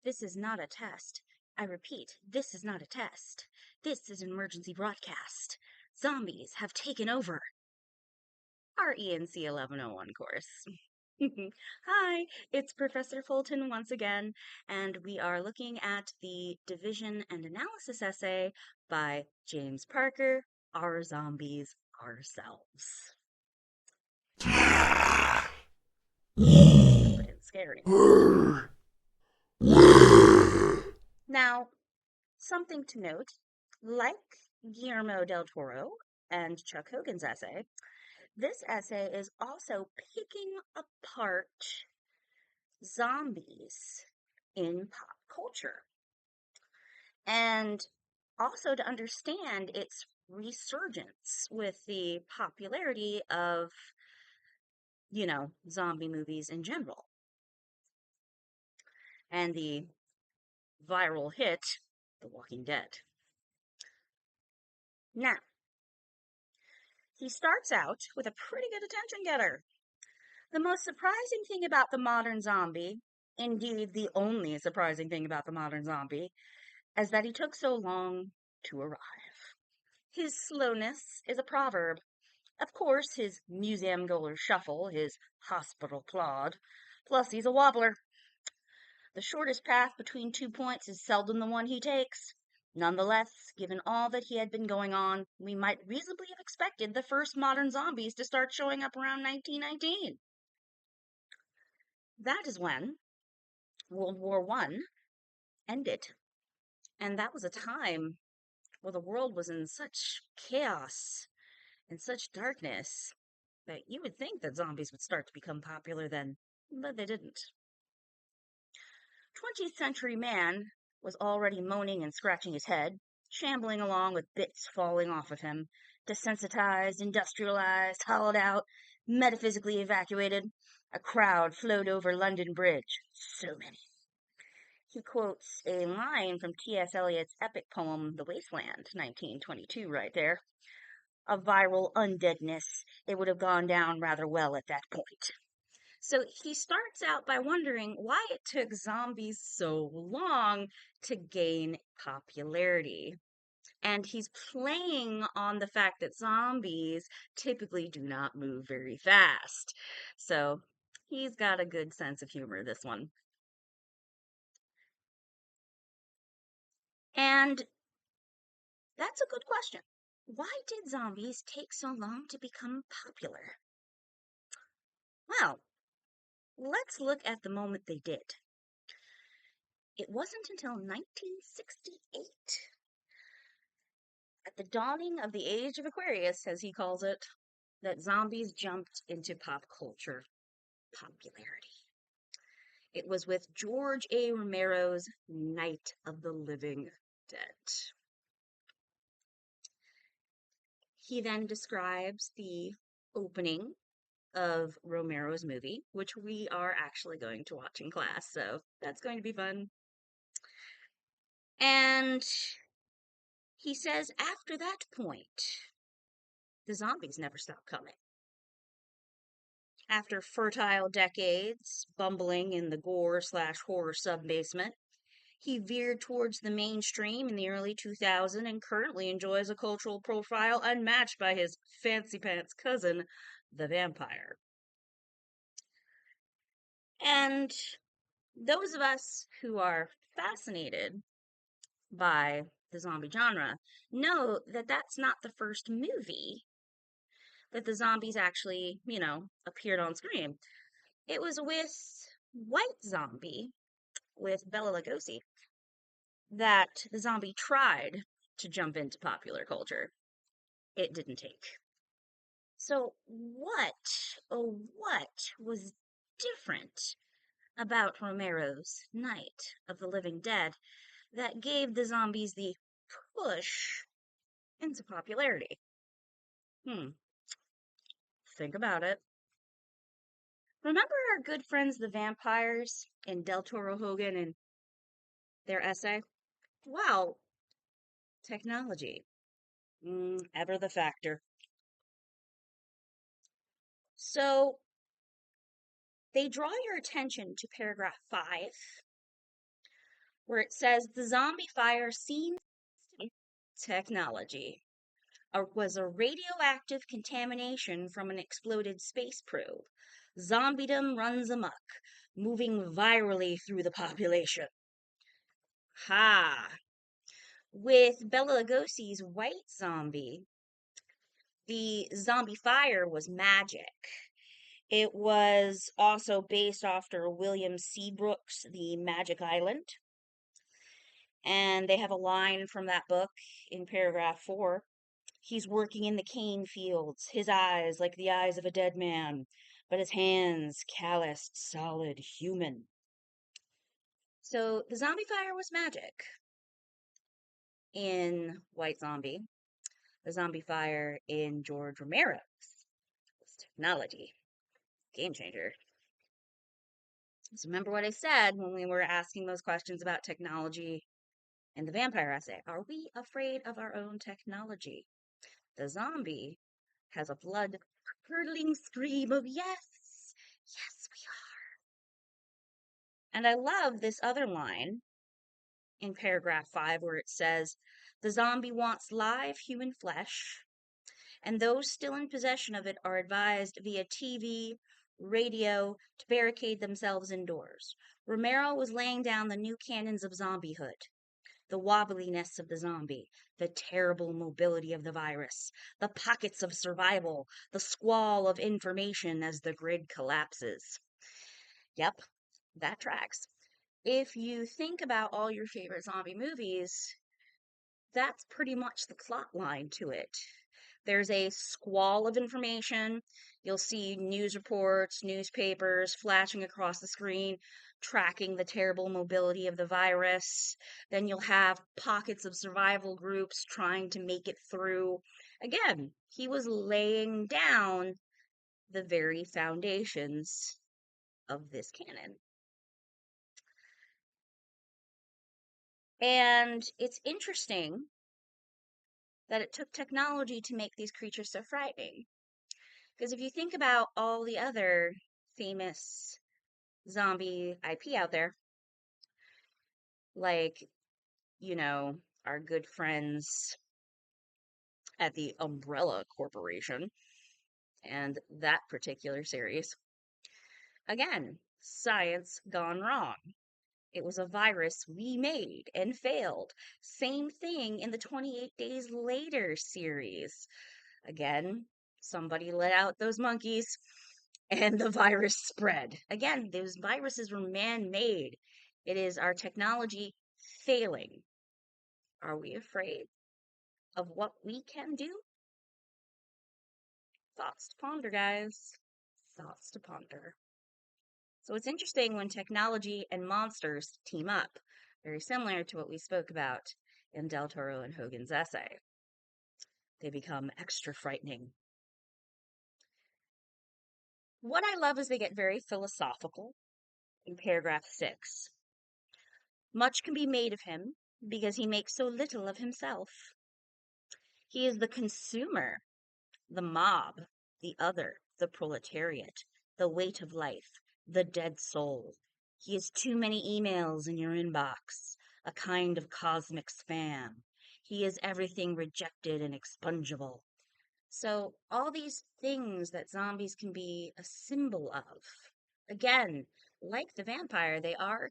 This is not a test. I repeat, this is not a test. This is an emergency broadcast. Zombies have taken over. Our ENC 1101 course. Hi, it's Professor Fulton once again, and we are looking at the division and analysis essay by James Parker, Our Zombies Ourselves. Hope it didn't scare anyone. Now, something to note, like Guillermo del Toro and Chuck Hogan's essay, this essay is also picking apart zombies in pop culture. And also to understand its resurgence with the popularity of, zombie movies in general. And the viral hit, The Walking Dead. Now, he starts out with a pretty good attention getter. The most surprising thing about the modern zombie, indeed the only surprising thing about the modern zombie, is that he took so long to arrive. His slowness is a proverb. Of course, his museum-goer shuffle, his hospital plod, plus he's a wobbler. The shortest path between 2 points is seldom the one he takes. Nonetheless, given all that he had been going on, we might reasonably have expected the first modern zombies to start showing up around 1919. That is when World War I ended. And that was a time where the world was in such chaos and such darkness that you would think that zombies would start to become popular then, but they didn't. 20th century man was already moaning and scratching his head, shambling along with bits falling off of him, desensitized, industrialized, hollowed out, metaphysically evacuated. A crowd flowed over London Bridge. So many. He quotes a line from T.S. Eliot's epic poem, The Wasteland, 1922, right there. A viral undeadness. It would have gone down rather well at that point. So he starts out by wondering why it took zombies so long to gain popularity. And he's playing on the fact that zombies typically do not move very fast. So he's got a good sense of humor, this one. And that's a good question. Why did zombies take so long to become popular? Well, let's look at the moment they did. It wasn't until 1968, at the dawning of the age of Aquarius, as he calls it, that zombies jumped into pop culture popularity. It was with George A. Romero's Night of the Living Dead. He then describes the opening of Romero's movie, which we are actually going to watch in class, so that's going to be fun. And he says after that point, the zombies never stopped coming. After fertile decades bumbling in the gore/horror sub-basement, he veered towards the mainstream in the early 2000s and currently enjoys a cultural profile unmatched by his fancy pants cousin, the vampire. And those of us who are fascinated by the zombie genre know that that's not the first movie that the zombies actually, appeared on screen. It was with White Zombie, with Bela Lugosi, that the zombie tried to jump into popular culture. It didn't take. So what was different about Romero's Night of the Living Dead that gave the zombies the push into popularity? Think about it. Remember our good friends the vampires in Del Toro Hogan and their essay? Well, technology. Ever the factor. So they draw your attention to paragraph 5 where it says the zombie fire seems to be technology. Was a radioactive contamination from an exploded space probe. Zombiedom runs amok, moving virally through the population. Ha! With Bela Lugosi's White Zombie, the zombie fire was magic. It was also based after William Seabrook's The Magic Island. And they have a line from that book in paragraph 4. He's working in the cane fields, his eyes like the eyes of a dead man, but his hands calloused, solid, human. So the zombie fire was magic in White Zombie. The zombie fire in George Romero's was technology. Game changer. So remember what I said when we were asking those questions about technology in the vampire essay. Are we afraid of our own technology? The zombie has a blood curdling scream of yes, yes, we are. And I love this other line in paragraph 5 where it says, the zombie wants live human flesh, and those still in possession of it are advised via TV, radio to barricade themselves indoors. Romero was laying down the new canons of zombiehood. The wobbliness of the zombie, the terrible mobility of the virus, the pockets of survival, the squall of information as the grid collapses. Yep, that tracks. If you think about all your favorite zombie movies, that's pretty much the plot line to it. There's a squall of information. You'll see news reports, newspapers flashing across the screen, tracking the terrible mobility of the virus. Then you'll have pockets of survival groups trying to make it through. Again, he was laying down the very foundations of this canon. And it's interesting that it took technology to make these creatures so frightening. Because if you think about all the other famous zombie IP out there, like, our good friends at the Umbrella Corporation and that particular series, again, science gone wrong. It was a virus we made and failed. Same thing in the 28 Days Later series. Again, somebody let out those monkeys and the virus spread. Again, those viruses were man-made. It is our technology failing. Are we afraid of what we can do? Thoughts to ponder, guys. Thoughts to ponder. So it's interesting when technology and monsters team up, very similar to what we spoke about in Del Toro and Hogan's essay. They become extra frightening. What I love is they get very philosophical in paragraph 6. Much can be made of him because he makes so little of himself. He is the consumer, the mob, the other, the proletariat, the weight of life, the dead soul. He is too many emails in your inbox, a kind of cosmic spam. He is everything rejected and expungible. So, all these things that zombies can be a symbol of. Again, like the vampire, they are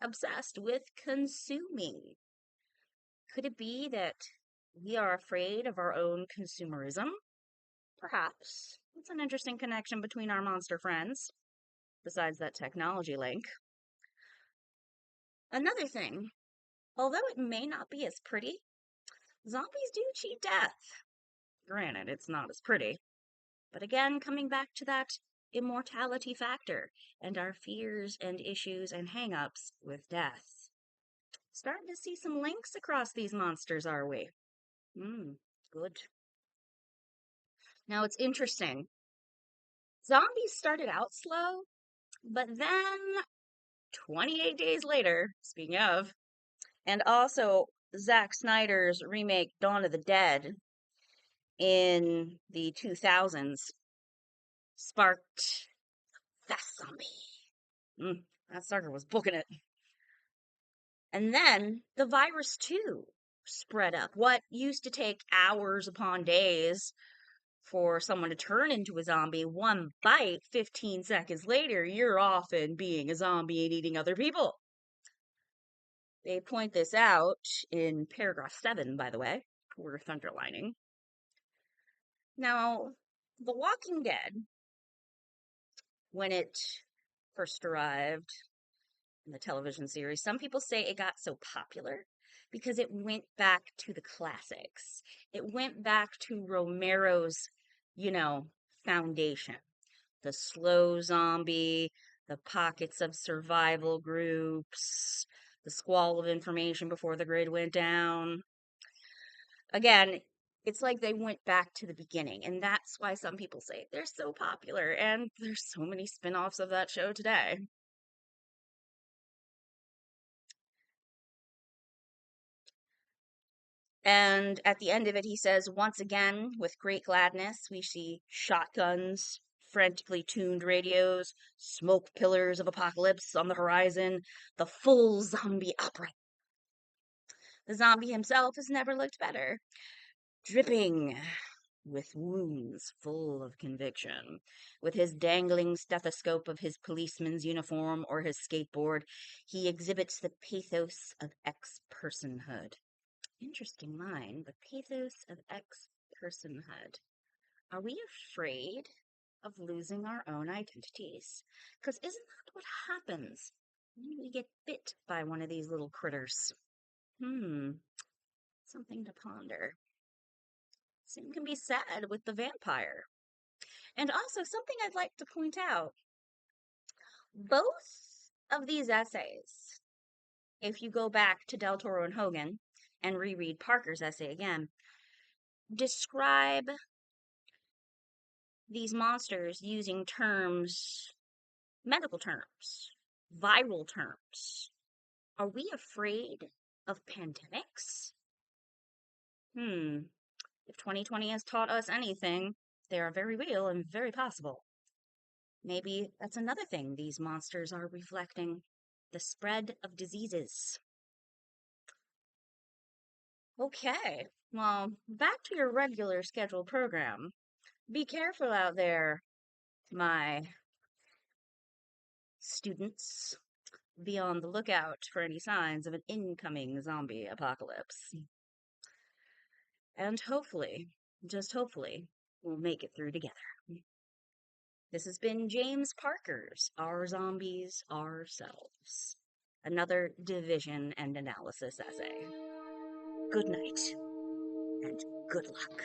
obsessed with consuming. Could it be that we are afraid of our own consumerism? Perhaps. It's an interesting connection between our monster friends, besides that technology link. Another thing, although it may not be as pretty, zombies do cheat death. Granted, it's not as pretty. But again, coming back to that immortality factor and our fears and issues and hang-ups with death. Starting to see some links across these monsters, are we? Good. Now it's interesting. Zombies started out slow, but then 28 Days Later, speaking of, and also Zack Snyder's remake Dawn of the Dead in the 2000s sparked Fast Zombie. That sucker was booking it. And then the virus too spread up. What used to take hours upon days for someone to turn into a zombie, one bite, 15 seconds later, you're off and being a zombie and eating other people. They point this out in paragraph 7, by the way, worth underlining. Now, The Walking Dead, when it first arrived in the television series, some people say it got so popular because it went back to the classics. It went back to Romero's, you know, foundation. The slow zombie, the pockets of survival groups, the squall of information before the grid went down. Again, it's like they went back to the beginning, and that's why some people say they're so popular, and there's so many spin-offs of that show today. And at the end of it, he says, once again, with great gladness, we see shotguns, frantically tuned radios, smoke pillars of apocalypse on the horizon, the full zombie opera. The zombie himself has never looked better, dripping with wounds full of conviction. With his dangling stethoscope of his policeman's uniform or his skateboard, he exhibits the pathos of ex-personhood. Interesting line, the pathos of ex-personhood. Are we afraid of losing our own identities? Because isn't that what happens when we get bit by one of these little critters? Something to ponder. Same can be said with the vampire. And also, something I'd like to point out, both of these essays, if you go back to Del Toro and Hogan and reread Parker's essay again, describe these monsters using terms, medical terms, viral terms. Are we afraid of pandemics? If 2020 has taught us anything, they are very real and very possible. Maybe that's another thing these monsters are reflecting, the spread of diseases. Okay, well, back to your regular scheduled program. Be careful out there, my students. Be on the lookout for any signs of an incoming zombie apocalypse. And hopefully, just hopefully, we'll make it through together. This has been James Parker's Our Zombies Ourselves, another division and analysis essay. Good night, and good luck.